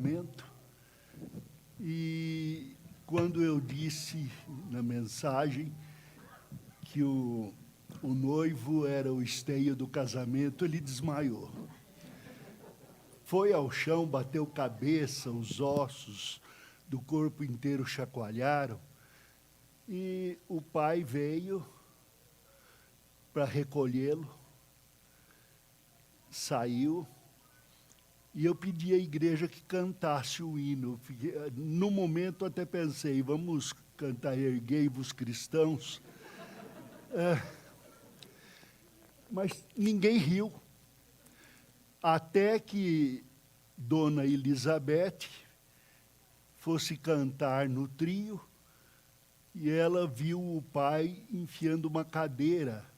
momento. E quando eu disse na mensagem que o noivo era o esteio do casamento, ele desmaiou. Foi ao chão, bateu cabeça, os ossos do corpo inteiro chacoalharam, e o pai veio para recolhê-lo, saiu, e eu pedi à igreja que cantasse o hino. No momento até pensei, vamos cantar Erguei-vos Cristãos, mas ninguém riu, até que Dona Elizabeth fosse cantar no trio, e ela viu o pai enfiando uma cadeira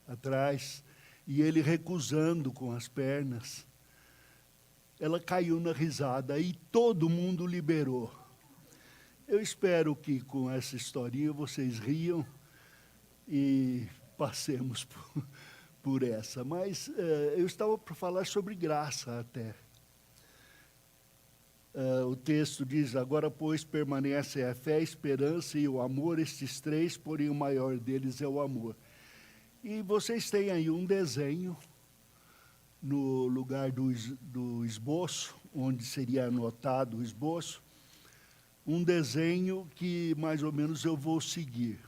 atrás, e ele recusando com as pernas. Ela caiu na risada, e todo mundo liberou. Eu espero que com essa historinha vocês riam e passemos por essa. Mas eu estava para falar sobre graça até. O texto diz, agora, pois, permanecem a fé, a esperança e o amor, estes três, porém o maior deles é o amor. E vocês têm aí um desenho no lugar do esboço, onde seria anotado o esboço, um desenho que mais ou menos eu vou seguir.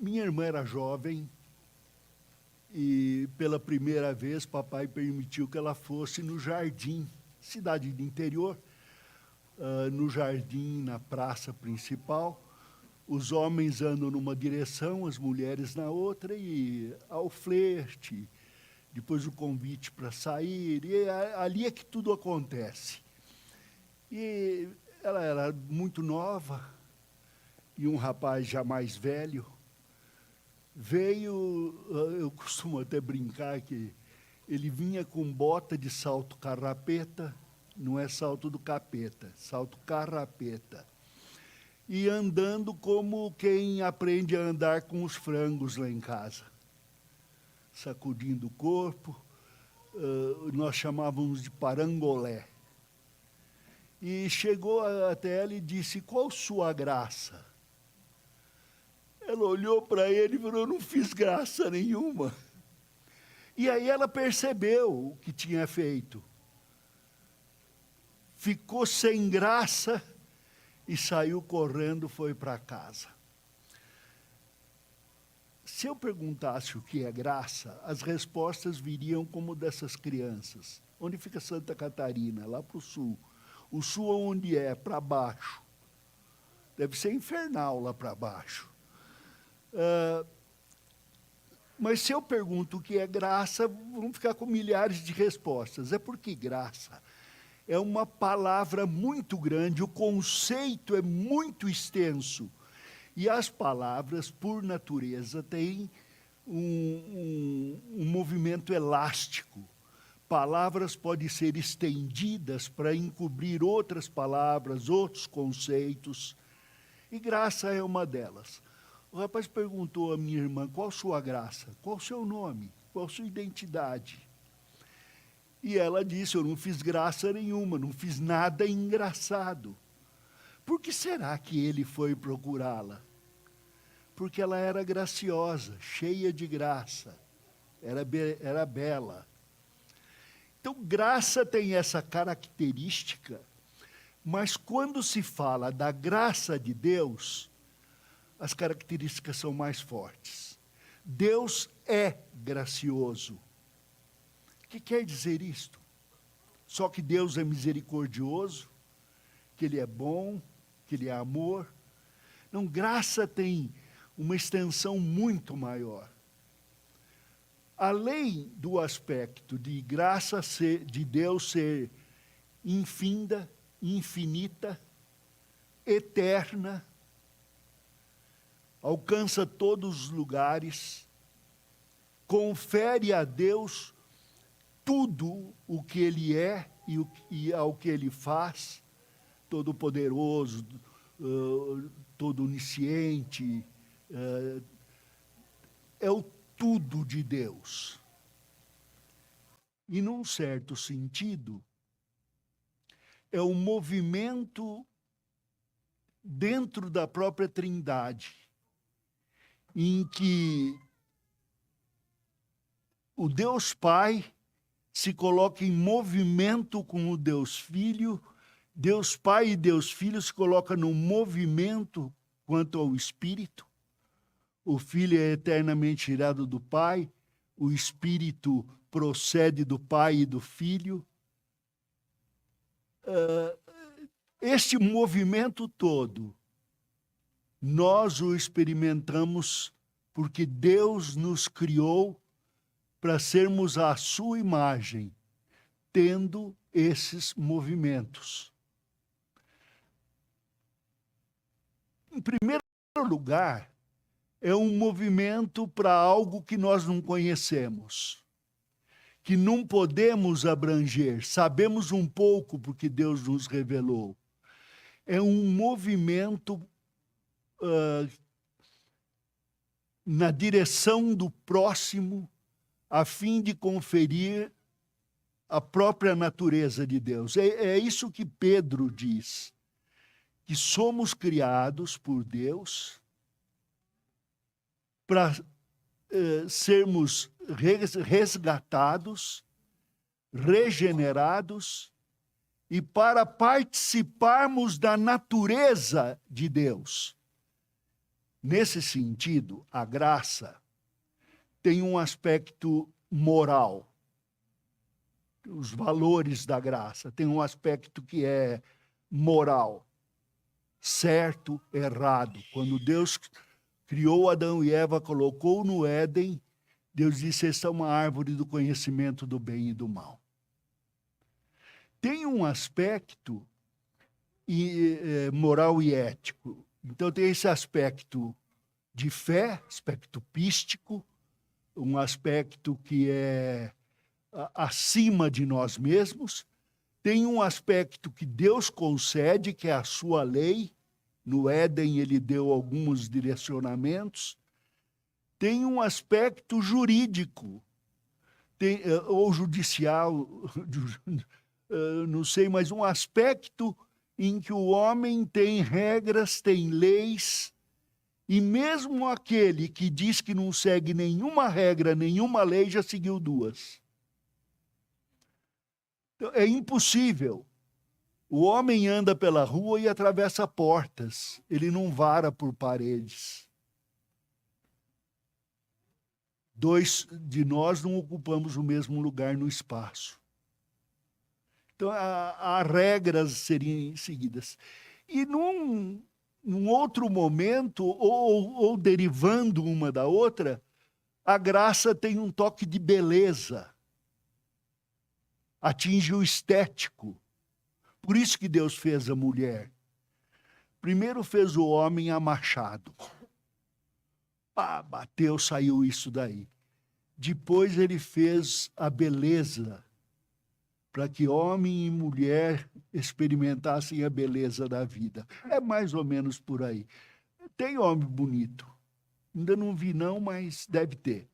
Minha irmã era jovem, e pela primeira vez papai permitiu que ela fosse no jardim, cidade do interior, no jardim, na praça principal. Os homens andam numa direção, as mulheres na outra, e ao flerte, depois o convite para sair, e ali é que tudo acontece. E ela era muito nova, e um rapaz já mais velho veio, eu costumo até brincar que ele vinha com bota de salto carrapeta, não é salto do capeta, salto carrapeta, e andando como quem aprende a andar com os frangos lá em casa, sacudindo o corpo, nós chamávamos de parangolé. E chegou até ela e disse, qual sua graça? Ela olhou para ele e falou, não fiz graça nenhuma. E aí ela percebeu o que tinha feito. Ficou sem graça e saiu correndo, foi para casa. Se eu perguntasse o que é graça, as respostas viriam como dessas crianças. Onde fica Santa Catarina? Lá para o sul. O sul onde é? Para baixo. Deve ser infernal lá para baixo. Mas se eu pergunto o que é graça, vão ficar com milhares de respostas. É porque graça é uma palavra muito grande, o conceito é muito extenso. E as palavras, por natureza, têm um movimento elástico. Palavras podem ser estendidas para encobrir outras palavras, outros conceitos. E graça é uma delas. O rapaz perguntou à minha irmã, qual sua graça? Qual o seu nome? Qual sua identidade? E ela disse, eu não fiz graça nenhuma, não fiz nada engraçado. Por que será que ele foi procurá-la? Porque ela era graciosa, cheia de graça, era bela. Então, graça tem essa característica, mas quando se fala da graça de Deus, as características são mais fortes. Deus é gracioso. O que quer dizer isto? Só que Deus é misericordioso, que Ele é bom, que Ele é amor. Não, graça tem uma extensão muito maior. Além do aspecto de graça de Deus ser infinda, infinita, eterna, alcança todos os lugares, confere a Deus tudo o que Ele é e ao que Ele faz, todo-poderoso, todo onisciente, é o tudo de Deus. E, num certo sentido, é um movimento dentro da própria Trindade, em que o Deus Pai se coloca em movimento com o Deus Filho, Deus Pai e Deus Filho se colocam num movimento quanto ao Espírito. O Filho é eternamente tirado do Pai, o Espírito procede do Pai e do Filho. Este movimento todo, nós o experimentamos porque Deus nos criou para sermos à sua imagem, tendo esses movimentos. Em primeiro lugar, é um movimento para algo que nós não conhecemos, que não podemos abranger, sabemos um pouco porque Deus nos revelou. É um movimento na direção do próximo, a fim de conferir a própria natureza de Deus. É isso que Pedro diz, que somos criados por Deus para sermos resgatados, regenerados e para participarmos da natureza de Deus. Nesse sentido, a graça tem um aspecto moral. Os valores da graça têm um aspecto que é moral. Certo, errado. Quando Deus criou Adão e Eva, colocou no Éden, Deus disse, esta é uma árvore do conhecimento do bem e do mal. Tem um aspecto moral e ético. Então tem esse aspecto de fé, aspecto pístico, um aspecto que é acima de nós mesmos. Tem um aspecto que Deus concede, que é a sua lei. No Éden ele deu alguns direcionamentos. Tem um aspecto jurídico, ou judicial, não sei, mas um aspecto em que o homem tem regras, tem leis, e mesmo aquele que diz que não segue nenhuma regra, nenhuma lei, já seguiu duas. Então, é impossível. O homem anda pela rua e atravessa portas, ele não vara por paredes. Dois de nós não ocupamos o mesmo lugar no espaço. Então, há regras a serem seguidas. E num outro momento, ou derivando uma da outra, a graça tem um toque de beleza. Atinge o estético. Por isso que Deus fez a mulher. Primeiro fez o homem a machado. Bateu, saiu isso daí. Depois ele fez a beleza, para que homem e mulher experimentassem a beleza da vida. É mais ou menos por aí. Tem homem bonito. Ainda não vi não, mas deve ter.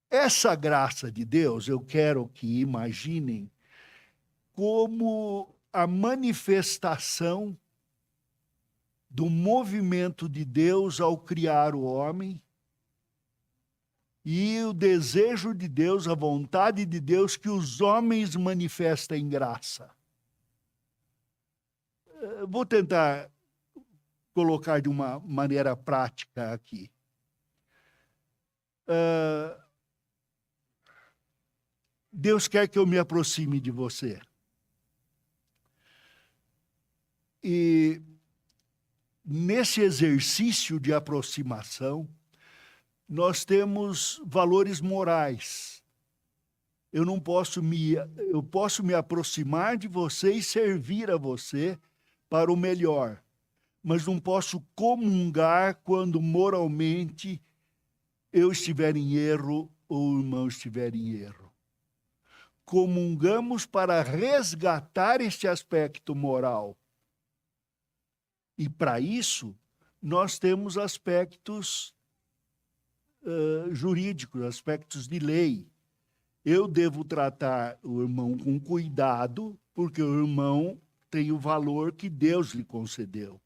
Essa graça de Deus, eu quero que imaginem como a manifestação do movimento de Deus ao criar o homem e o desejo de Deus, a vontade de Deus que os homens manifestem graça. Vou tentar colocar de uma maneira prática aqui. Deus quer que eu me aproxime de você. E nesse exercício de aproximação, nós temos valores morais. Eu posso me aproximar de você e servir a você para o melhor, mas não posso comungar quando moralmente eu estiver em erro ou o irmão estiver em erro. Comungamos para resgatar este aspecto moral. E para isso, nós temos aspectos jurídicos, aspectos de lei. Eu devo tratar o irmão com cuidado, porque o irmão tem o valor que Deus lhe concedeu.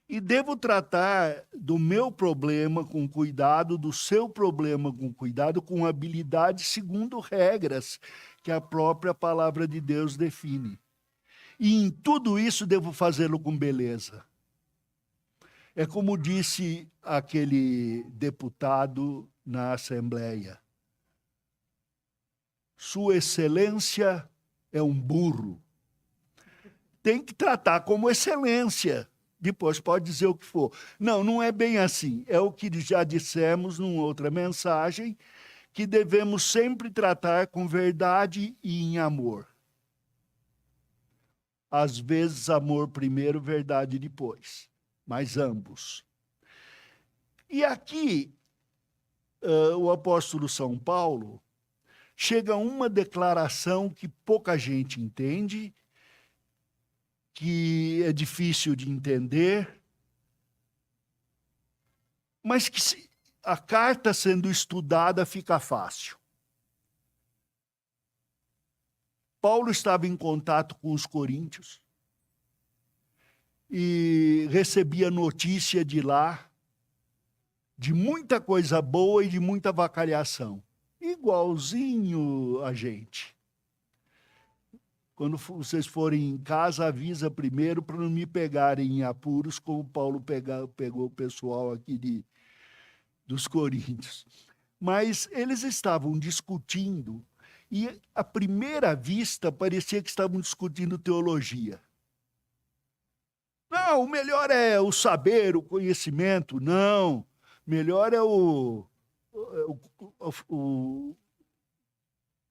E devo tratar do meu problema com cuidado, do seu problema com cuidado, com habilidade, segundo regras que a própria palavra de Deus define. E em tudo isso devo fazê-lo com beleza. É como disse aquele deputado na Assembleia: Sua Excelência é um burro. Tem que tratar como excelência. Depois pode dizer o que for. Não, não é bem assim. É o que já dissemos numa outra mensagem, que devemos sempre tratar com verdade e em amor. Às vezes, amor primeiro, verdade depois. Mas ambos. E aqui, o apóstolo São Paulo chega a uma declaração que pouca gente entende, que é difícil de entender, mas que a carta sendo estudada fica fácil. Paulo estava em contato com os coríntios e recebia notícia de lá de muita coisa boa e de muita avacalhação, igualzinho a gente. Quando vocês forem em casa, avisa primeiro para não me pegarem em apuros, como Paulo pegou o pessoal aqui dos coríntios. Mas eles estavam discutindo, e à primeira vista parecia que estavam discutindo teologia. Não, o melhor é o saber, o conhecimento. Não, melhor é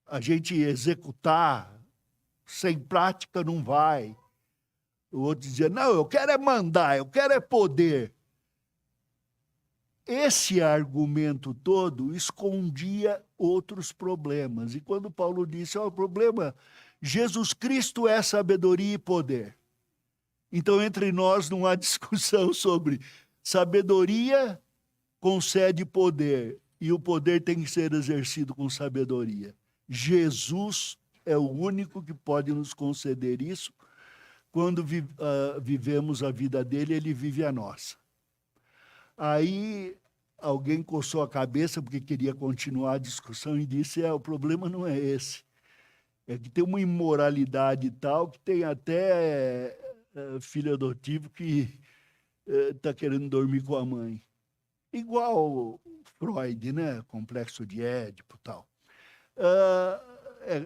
a gente executar. Sem prática não vai. O outro dizia, não, eu quero é mandar, eu quero é poder. Esse argumento todo escondia outros problemas. E quando Paulo disse, o problema, Jesus Cristo é sabedoria e poder. Então, entre nós não há discussão sobre sabedoria concede poder, e o poder tem que ser exercido com sabedoria. Jesus é o único que pode nos conceder isso. Quando vivemos a vida dele, ele vive a nossa. Aí alguém coçou a cabeça porque queria continuar a discussão e disse, o problema não é esse. É que tem uma imoralidade tal que tem até filho adotivo que está querendo dormir com a mãe. Igual Freud, né? Complexo de Édipo e tal.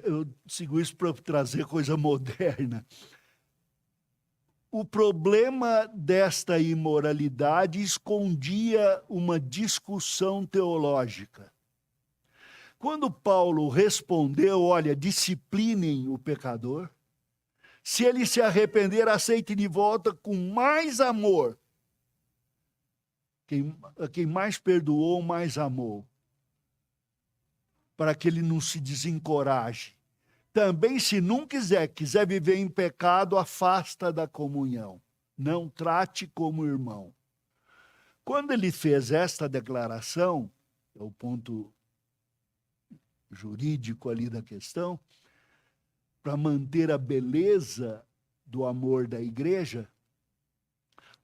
Eu sigo isso para trazer coisa moderna. O problema desta imoralidade escondia uma discussão teológica. Quando Paulo respondeu, olha, disciplinem o pecador, se ele se arrepender, aceite de volta com mais amor. Quem mais perdoou, mais amou. Para que ele não se desencoraje. Também, se não quiser viver em pecado, afasta da comunhão. Não trate como irmão. Quando ele fez esta declaração, é o ponto jurídico ali da questão, para manter a beleza do amor da igreja,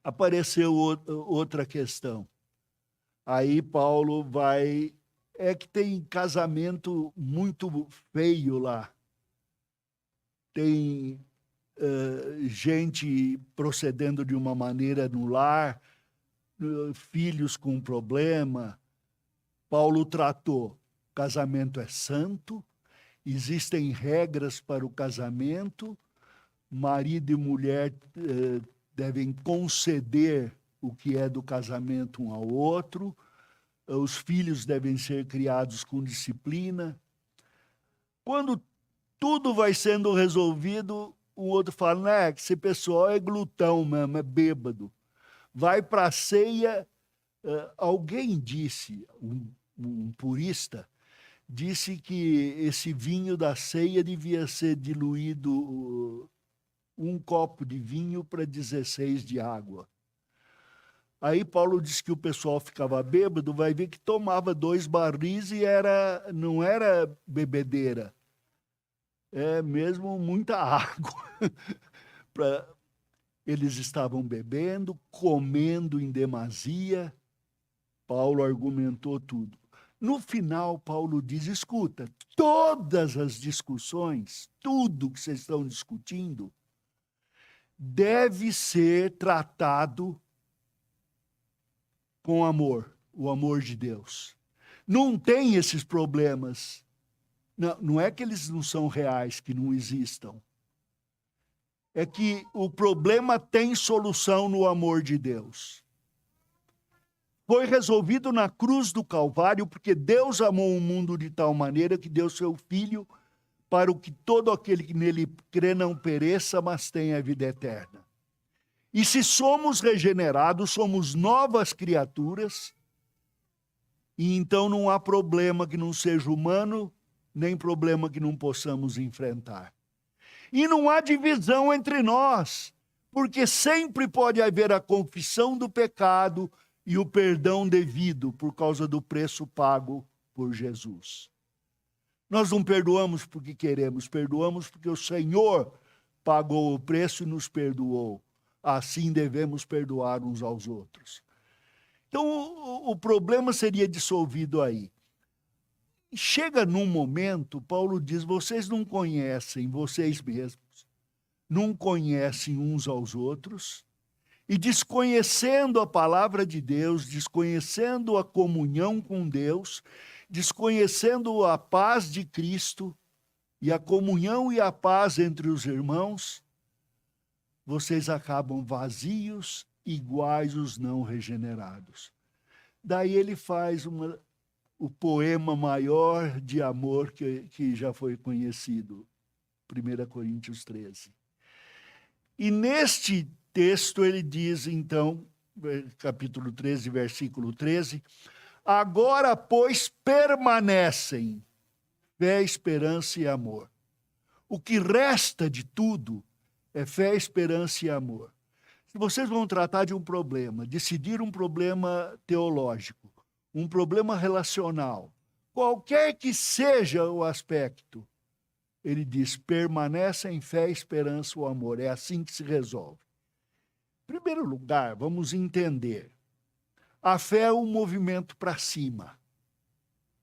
apareceu outra questão. Aí Paulo vai... É que tem casamento muito feio lá. Tem gente procedendo de uma maneira no lar, filhos com problema. Paulo tratou, casamento é santo, existem regras para o casamento, marido e mulher devem conceder o que é do casamento um ao outro, os filhos devem ser criados com disciplina. Quando tudo vai sendo resolvido, o outro fala, né, que esse pessoal é glutão mesmo, é bêbado. Vai para a ceia, alguém disse, um purista, disse que esse vinho da ceia devia ser diluído 1 copo de vinho para 16 de água. Aí Paulo diz que o pessoal ficava bêbado, vai ver que tomava 2 barris e não era bebedeira. É mesmo muita água. Eles estavam bebendo, comendo em demasia. Paulo argumentou tudo. No final, Paulo diz, escuta, todas as discussões, tudo que vocês estão discutindo, deve ser tratado com amor, o amor de Deus. Não tem esses problemas. Não é que eles não são reais, que não existam. É que o problema tem solução no amor de Deus. Foi resolvido na cruz do Calvário, porque Deus amou o mundo de tal maneira que deu seu Filho para o que todo aquele que nele crê não pereça, mas tenha a vida eterna. E se somos regenerados, somos novas criaturas, e então não há problema que não seja humano, nem problema que não possamos enfrentar. E não há divisão entre nós, porque sempre pode haver a confissão do pecado e o perdão devido por causa do preço pago por Jesus. Nós não perdoamos porque queremos, perdoamos porque o Senhor pagou o preço e nos perdoou. Assim devemos perdoar uns aos outros. Então, o problema seria dissolvido aí. Chega num momento, Paulo diz, vocês não conhecem vocês mesmos, não conhecem uns aos outros, e desconhecendo a palavra de Deus, desconhecendo a comunhão com Deus, desconhecendo a paz de Cristo e a comunhão e a paz entre os irmãos, vocês acabam vazios, iguais os não regenerados. Daí ele faz o poema maior de amor que já foi conhecido, 1 Coríntios 13. E neste texto ele diz, então, capítulo 13, versículo 13, agora, pois, permanecem fé, esperança e amor. O que resta de tudo é fé, esperança e amor. Se vocês vão tratar de um problema, decidir um problema teológico, um problema relacional, qualquer que seja o aspecto, ele diz, permanece em fé, esperança ou amor. É assim que se resolve. Em primeiro lugar, vamos entender. A fé é um movimento para cima.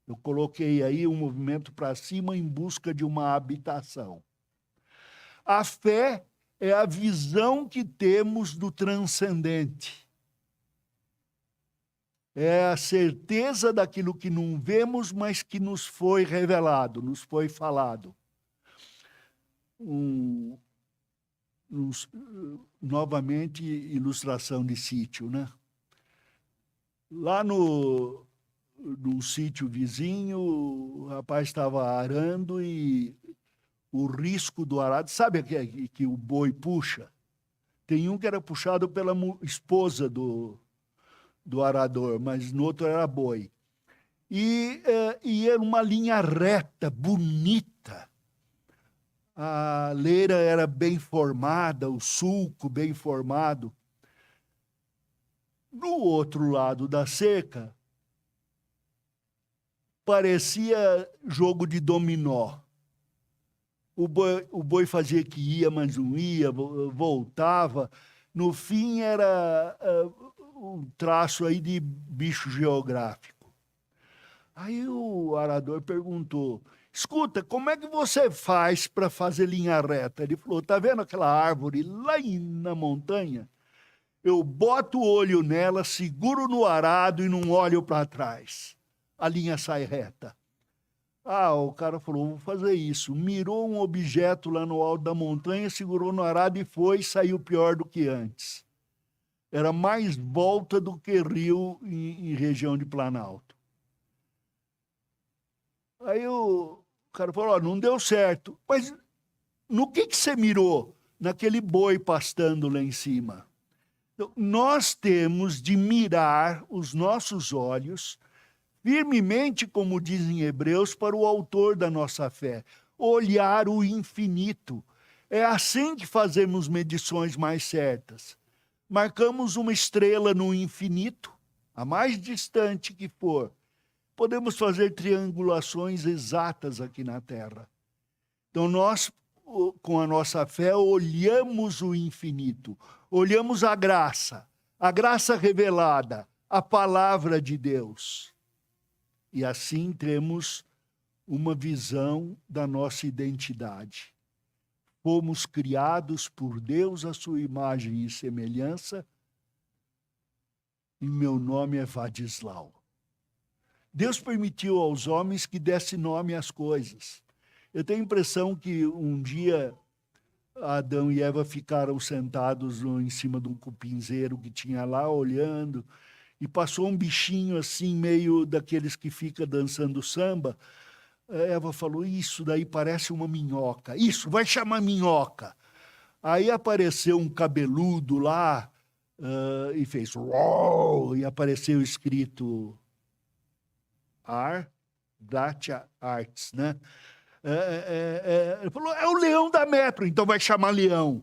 Eu coloquei aí um movimento para cima em busca de uma habitação. A fé é a visão que temos do transcendente. É a certeza daquilo que não vemos, mas que nos foi revelado, nos foi falado. Novamente, ilustração de sítio, né? Lá no sítio vizinho, o rapaz estava arando e o risco do arado, sabe que o boi puxa? Tem um que era puxado pela esposa do arador, mas no outro era boi. E era uma linha reta, bonita. A leira era bem formada, o sulco bem formado. No outro lado da cerca, parecia jogo de dominó. O boi fazia que ia, mas não ia, voltava. No fim, era um traço aí de bicho geográfico. Aí o arador perguntou, escuta, como é que você faz para fazer linha reta? Ele falou, tá vendo aquela árvore lá na montanha? Eu boto o olho nela, seguro no arado e não olho para trás. A linha sai reta. O cara falou, vou fazer isso. Mirou um objeto lá no alto da montanha, segurou no arado e foi, saiu pior do que antes. Era mais volta do que rio em região de Planalto. Aí o cara falou, não deu certo. Mas no que você mirou? Naquele boi pastando lá em cima. Então, nós temos de mirar os nossos olhos firmemente, como dizem Hebreus, para o autor da nossa fé. Olhar o infinito. É assim que fazemos medições mais certas. marcamos uma estrela no infinito, a mais distante que for. Podemos fazer triangulações exatas aqui na Terra. Então, nós, com a nossa fé, olhamos o infinito, olhamos a graça revelada, a palavra de Deus. E assim temos uma visão da nossa identidade. Fomos criados por Deus à sua imagem e semelhança, e meu nome é Vadislau. Deus permitiu aos homens que desse nome às coisas. Eu tenho a impressão que um dia Adão e Eva ficaram sentados em cima de um cupinzeiro que tinha lá, olhando, e passou um bichinho assim, meio daqueles que fica dançando samba. A Eva falou, isso daí parece uma minhoca. Isso, vai chamar minhoca. Aí apareceu um cabeludo lá e fez uau, e apareceu escrito Gratia Arts, né? Ele falou, é o leão da Metro, então vai chamar leão.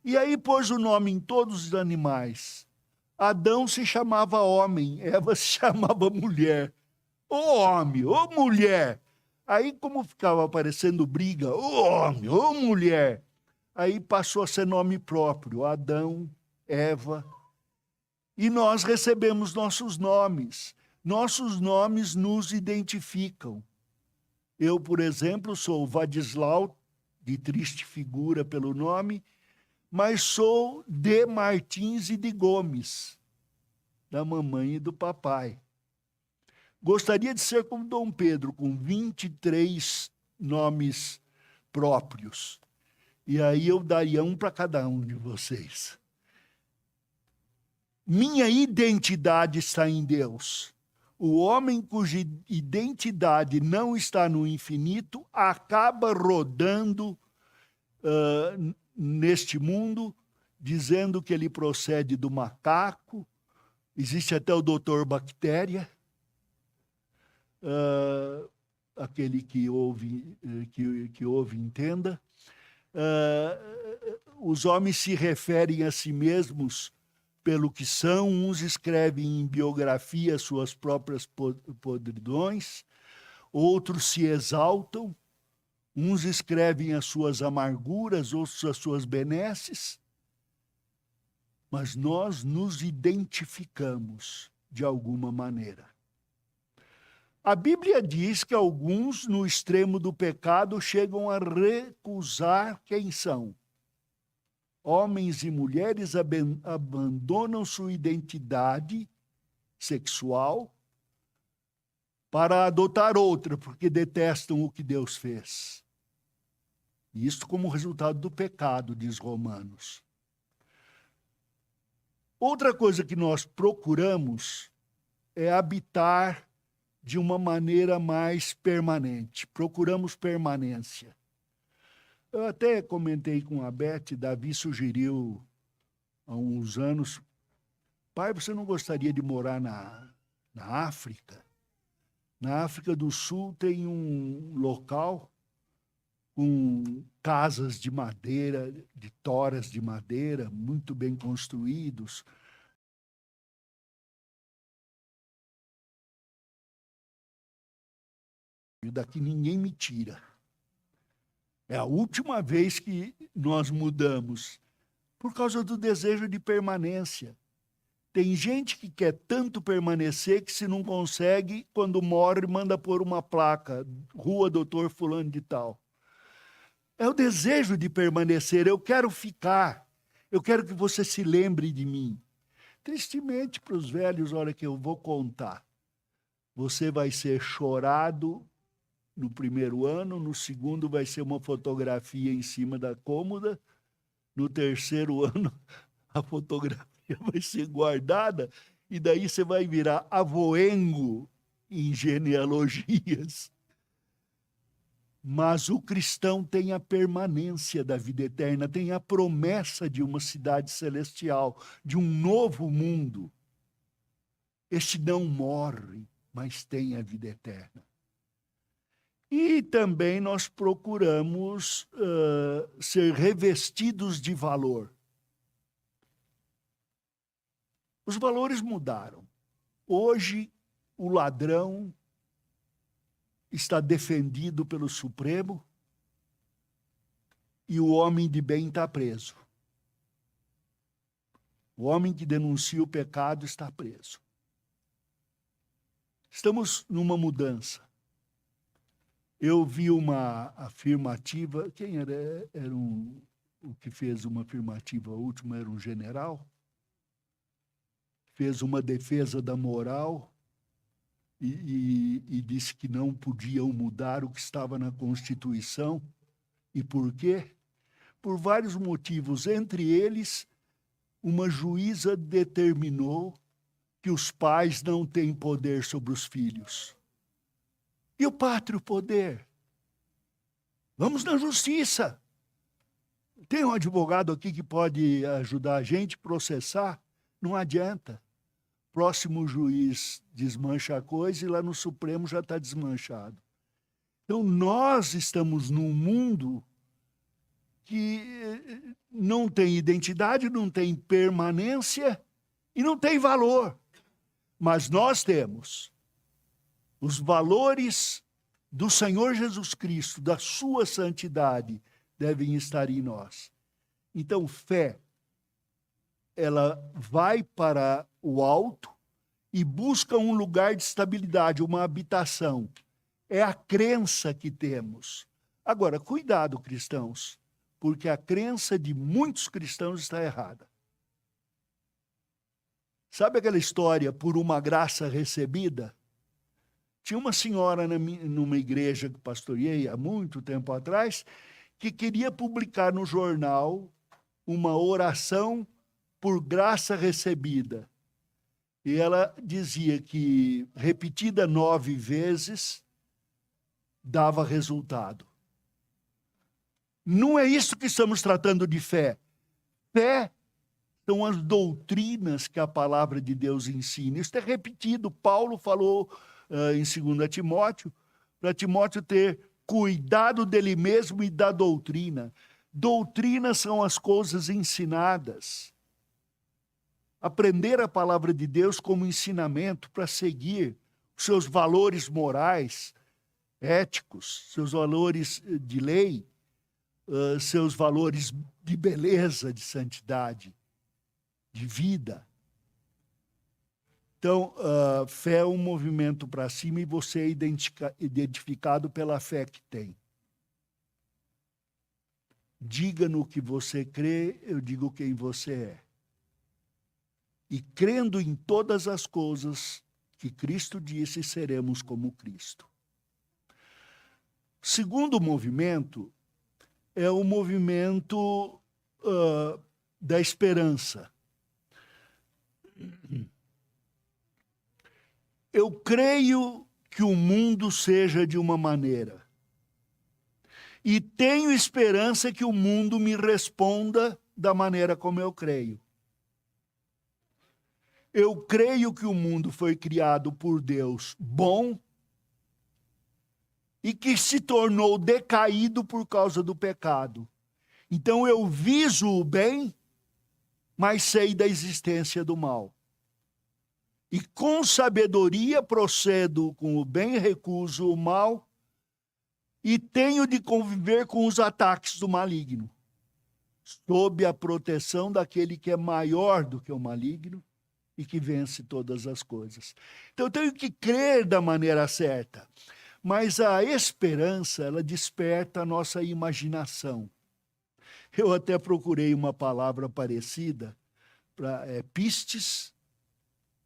E aí pôs o nome em todos os animais. Adão se chamava homem, Eva se chamava mulher. Ô homem, ô mulher. Aí, como ficava aparecendo briga, ô homem, ô mulher, aí passou a ser nome próprio, Adão, Eva. E nós recebemos nossos nomes. Nossos nomes nos identificam. Eu, por exemplo, sou Vadislau, de triste figura pelo nome, mas sou de Martins e de Gomes, da mamãe e do papai. Gostaria de ser como Dom Pedro, com 23 nomes próprios. E aí eu daria um para cada um de vocês. Minha identidade está em Deus. O homem cuja identidade não está no infinito acaba rodando neste mundo, dizendo que ele procede do macaco. Existe até o doutor Bactéria, aquele que ouve entenda. Os homens se referem a si mesmos pelo que são, uns escrevem em biografia suas próprias podridões, outros se exaltam, uns escrevem as suas amarguras, outros as suas benesses, mas nós nos identificamos de alguma maneira. A Bíblia diz que alguns, no extremo do pecado, chegam a recusar quem são. Homens e mulheres abandonam sua identidade sexual para adotar outra, porque detestam o que Deus fez. Isso como resultado do pecado, diz Romanos. Outra coisa que nós procuramos é habitar de uma maneira mais permanente. Procuramos permanência. Eu até comentei com a Beth, Davi sugeriu há uns anos, pai, você não gostaria de morar na África? Na África do Sul tem um local com casas de madeira, de toras de madeira, muito bem construídos. E daqui ninguém me tira. É a última vez que nós mudamos, por causa do desejo de permanência. Tem gente que quer tanto permanecer que, se não consegue, quando morre, manda pôr uma placa, Rua Doutor Fulano de Tal. É o desejo de permanecer, eu quero ficar, eu quero que você se lembre de mim. Tristemente, para os velhos, olha que eu vou contar. Você vai ser chorado no primeiro ano, no segundo vai ser uma fotografia em cima da cômoda, no terceiro ano a fotografia vai ser guardada, e daí você vai virar avoengo em genealogias. Mas o cristão tem a permanência da vida eterna, tem a promessa de uma cidade celestial, de um novo mundo. Este não morre, mas tem a vida eterna. E também nós procuramos ser revestidos de valor. Os valores mudaram. Hoje, o ladrão está defendido pelo Supremo e o homem de bem está preso. O homem que denuncia o pecado está preso. Estamos numa mudança. Eu vi uma afirmativa, quem era? O que fez uma afirmativa última era um general, fez uma defesa da moral e disse que não podiam mudar o que estava na Constituição. E por quê? Por vários motivos, entre eles, uma juíza determinou que os pais não têm poder sobre os filhos. E o pátrio poder? Vamos na justiça. Tem um advogado aqui que pode ajudar a gente a processar? Não adianta. Próximo juiz desmancha a coisa e lá no Supremo já está desmanchado. Então, nós estamos num mundo que não tem identidade, não tem permanência e não tem valor. Mas nós temos os valores do Senhor Jesus Cristo, da sua santidade, devem estar em nós. Então, fé, ela vai para o alto e busca um lugar de estabilidade, uma habitação. É a crença que temos. Agora, cuidado, cristãos, porque a crença de muitos cristãos está errada. Sabe aquela história, por uma graça recebida? Tinha uma senhora numa igreja que pastoreei há muito tempo atrás, que queria publicar no jornal uma oração por graça recebida. E ela dizia que, repetida 9 vezes, dava resultado. Não é isso que estamos tratando de fé. Fé são as doutrinas que a palavra de Deus ensina. Isso é repetido. Paulo falou em 2 Timóteo, para Timóteo ter cuidado dele mesmo e da doutrina. Doutrinas são as coisas ensinadas. Aprender a palavra de Deus como ensinamento para seguir os seus valores morais, éticos, seus valores de lei, seus valores de beleza, de santidade, de vida. Então, fé é um movimento para cima e você é identificado pela fé que tem. Diga no que você crê, eu digo quem você é. E crendo em todas as coisas que Cristo disse, seremos como Cristo. O segundo movimento é o movimento da esperança. Eu creio que o mundo seja de uma maneira. E tenho esperança que o mundo me responda da maneira como eu creio. Eu creio que o mundo foi criado por Deus bom e que se tornou decaído por causa do pecado. Então eu viso o bem, mas sei da existência do mal. E com sabedoria procedo com o bem, recuso o mal e tenho de conviver com os ataques do maligno, sob a proteção daquele que é maior do que o maligno e que vence todas as coisas. Então eu tenho que crer da maneira certa, mas a esperança, ela desperta a nossa imaginação. Eu até procurei uma palavra parecida, pistes,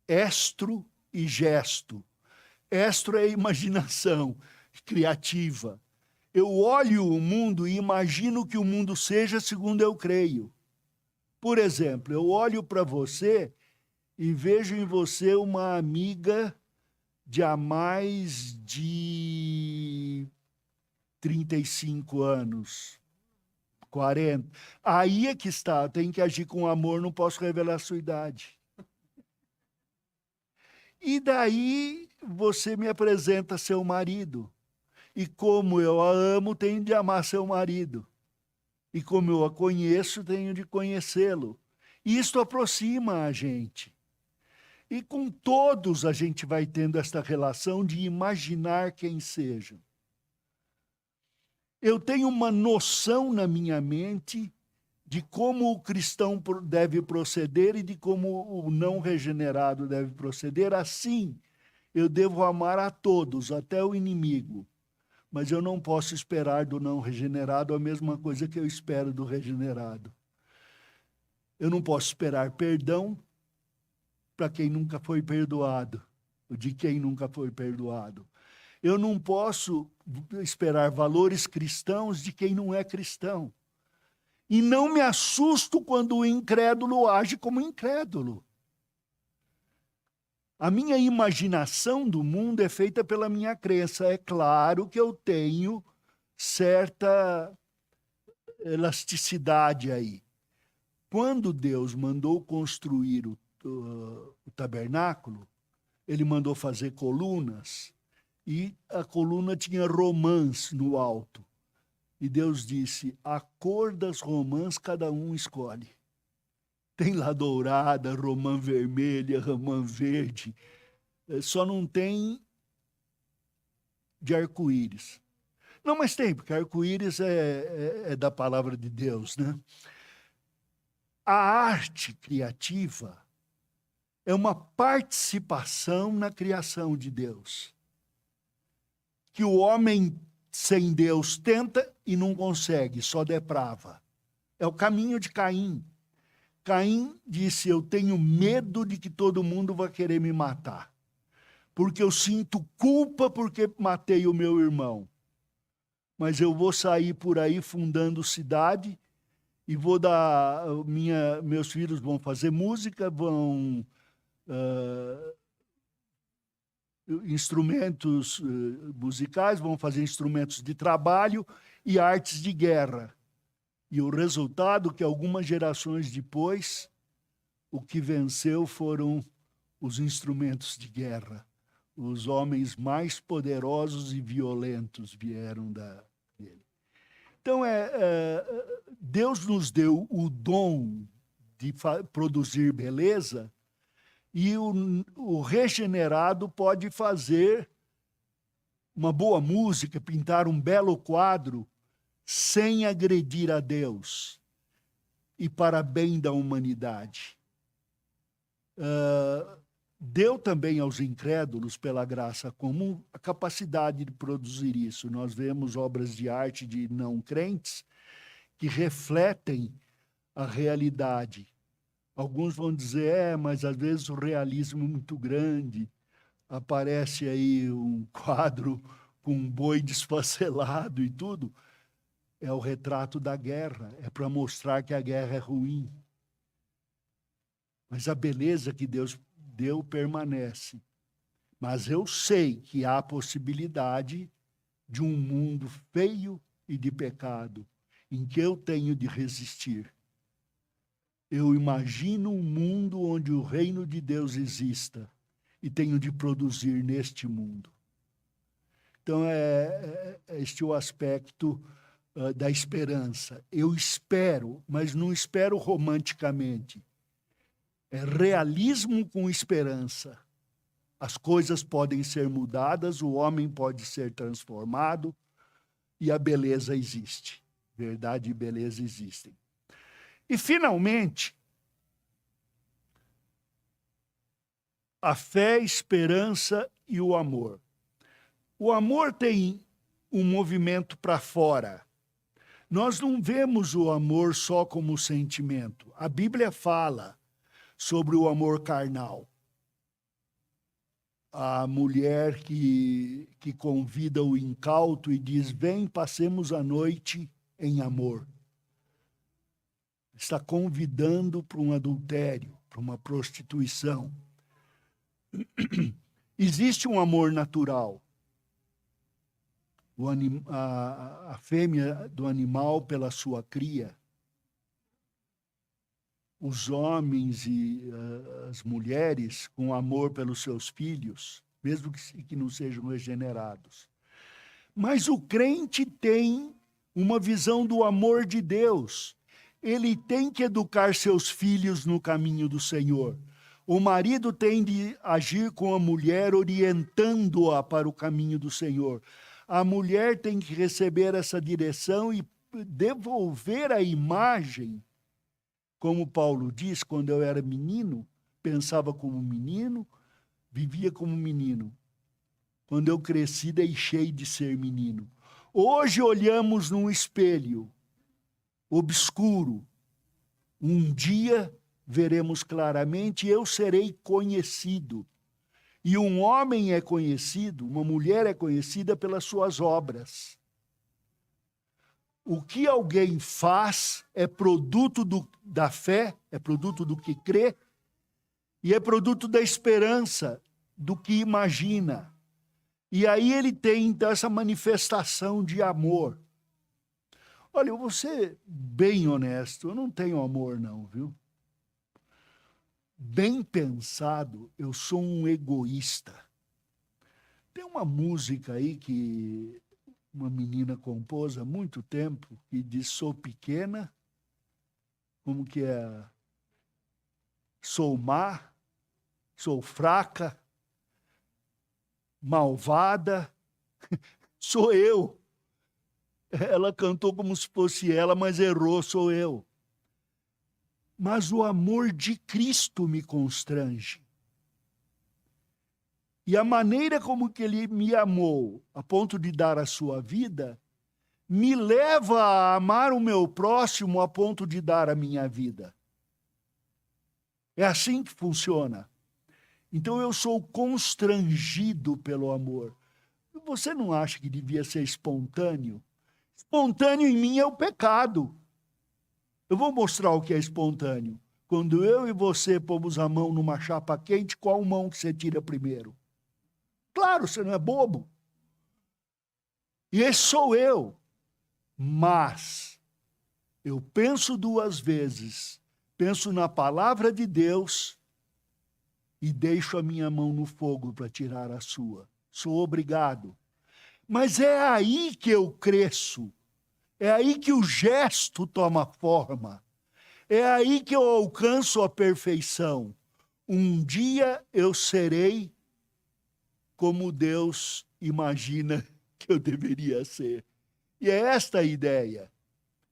estro e gesto. Estro é imaginação criativa. Eu olho o mundo e imagino que o mundo seja segundo eu creio. Por exemplo, eu olho para você e vejo em você uma amiga de há mais de 35 anos, 40. Aí é que está, tem que agir com amor, não posso revelar a sua idade. E daí você me apresenta seu marido. E como eu a amo, tenho de amar seu marido. E como eu a conheço, tenho de conhecê-lo. E isto aproxima a gente. E com todos a gente vai tendo esta relação de imaginar quem sejam. Eu tenho uma noção na minha mente de como o cristão deve proceder e de como o não regenerado deve proceder. Assim, eu devo amar a todos, até o inimigo. Mas eu não posso esperar do não regenerado a mesma coisa que eu espero do regenerado. Eu não posso esperar perdão para quem nunca foi perdoado, de quem nunca foi perdoado. Eu não posso esperar valores cristãos de quem não é cristão. E não me assusto quando o incrédulo age como incrédulo. A minha imaginação do mundo é feita pela minha crença. É claro que eu tenho certa elasticidade aí. Quando Deus mandou construir o tabernáculo, ele mandou fazer colunas, e a coluna tinha romãs no alto. E Deus disse, a cor das romãs cada um escolhe. Tem lá dourada, romã vermelha, romã verde. Só não tem de arco-íris. Não, mas tem, porque arco-íris é da palavra de Deus, né? A arte criativa é uma participação na criação de Deus. Que o homem sem Deus tenta e não consegue, só deprava. É o caminho de Caim. Caim disse, eu tenho medo de que todo mundo vai querer me matar. Porque eu sinto culpa porque matei o meu irmão. Mas eu vou sair por aí fundando cidade e vou dar... meus filhos vão fazer música, vão... instrumentos musicais, vão fazer instrumentos de trabalho e artes de guerra. E o resultado que algumas gerações depois, o que venceu foram os instrumentos de guerra. Os homens mais poderosos e violentos vieram dele. Então, Deus nos deu o dom de produzir beleza, e o regenerado pode fazer uma boa música, pintar um belo quadro, sem agredir a Deus e para bem da humanidade. Deu também aos incrédulos, pela graça comum, a capacidade de produzir isso. Nós vemos obras de arte de não crentes que refletem a realidade. Alguns vão dizer, mas às vezes o realismo é muito grande. Aparece aí um quadro com um boi desfacelado e tudo. É o retrato da guerra, é para mostrar que a guerra é ruim. Mas a beleza que Deus deu permanece. Mas eu sei que há a possibilidade de um mundo feio e de pecado, em que eu tenho de resistir. Eu imagino um mundo onde o reino de Deus exista e tenho de produzir neste mundo. Então, este é o aspecto da esperança. Eu espero, mas não espero romanticamente. É realismo com esperança. As coisas podem ser mudadas, o homem pode ser transformado e a beleza existe. Verdade e beleza existem. E, finalmente, a fé, a esperança e o amor. O amor tem um movimento para fora. Nós não vemos o amor só como sentimento. A Bíblia fala sobre o amor carnal. A mulher que convida o incauto e diz, vem, passemos a noite em amor. Está convidando para um adultério, para uma prostituição. Existe um amor natural. A fêmea do animal pela sua cria. Os homens e as mulheres com amor pelos seus filhos, mesmo que não sejam regenerados. Mas o crente tem uma visão do amor de Deus. Ele tem que educar seus filhos no caminho do Senhor. O marido tem de agir com a mulher, orientando-a para o caminho do Senhor. A mulher tem que receber essa direção e devolver a imagem, como Paulo diz, quando eu era menino, pensava como menino, vivia como menino. Quando eu cresci, deixei de ser menino. Hoje olhamos num espelho obscuro. Um dia veremos claramente, eu serei conhecido. E um homem é conhecido, uma mulher é conhecida pelas suas obras. O que alguém faz é produto da fé, é produto do que crê, e é produto da esperança, do que imagina. E aí ele tem, então, essa manifestação de amor. Olha, eu vou ser bem honesto, eu não tenho amor não, viu? Bem pensado, eu sou um egoísta. Tem uma música aí que uma menina compôs há muito tempo, que diz, sou pequena, como que é? Sou má, sou fraca, malvada, sou eu. Ela cantou como se fosse ela, mas errou, sou eu. Mas o amor de Cristo me constrange. E a maneira como que ele me amou, a ponto de dar a sua vida, me leva a amar o meu próximo a ponto de dar a minha vida. É assim que funciona. Então eu sou constrangido pelo amor. Você não acha que devia ser espontâneo? Espontâneo em mim é o pecado. Eu vou mostrar o que é espontâneo. Quando eu e você pomos a mão numa chapa quente, qual mão que você tira primeiro? Claro, você não é bobo. E esse sou eu. Mas eu penso duas vezes, penso na palavra de Deus e deixo a minha mão no fogo para tirar a sua. Sou obrigado. Mas é aí que eu cresço. É aí que o gesto toma forma. É aí que eu alcanço a perfeição. Um dia eu serei como Deus imagina que eu deveria ser. E é esta a ideia.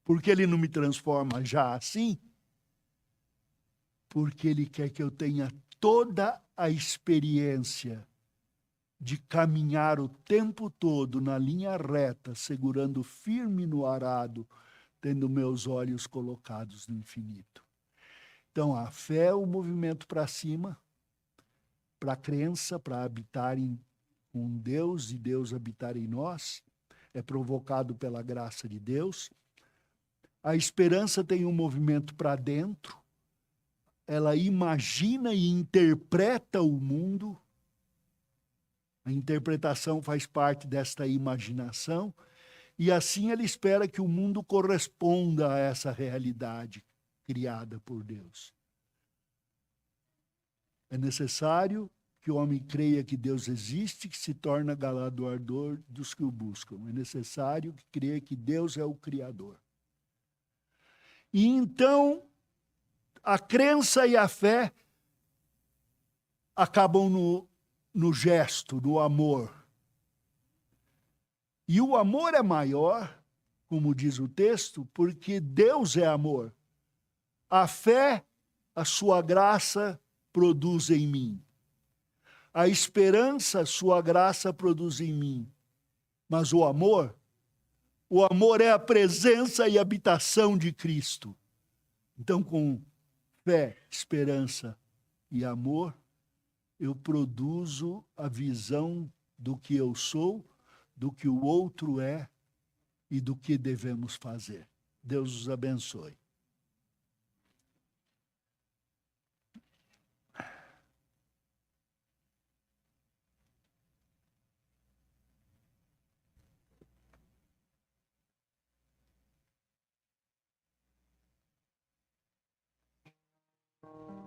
Por que ele não me transforma já assim? Porque ele quer que eu tenha toda a experiência de caminhar o tempo todo na linha reta, segurando firme no arado, tendo meus olhos colocados no infinito. Então, a fé é o movimento para cima, para a crença, para habitar em um Deus e Deus habitar em nós, é provocado pela graça de Deus. A esperança tem um movimento para dentro, ela imagina e interpreta o mundo. A interpretação faz parte desta imaginação, e assim ela espera que o mundo corresponda a essa realidade criada por Deus. É necessário que o homem creia que Deus existe, que se torna galardoador dos que o buscam. É necessário que creia que Deus é o Criador. E então, a crença e a fé acabam no gesto, no amor. E o amor é maior, como diz o texto, porque Deus é amor. A fé, a sua graça produz em mim. A esperança, sua graça produz em mim. Mas o amor é a presença e habitação de Cristo. Então, com fé, esperança e amor, eu produzo a visão do que eu sou, do que o outro é e do que devemos fazer. Deus os abençoe.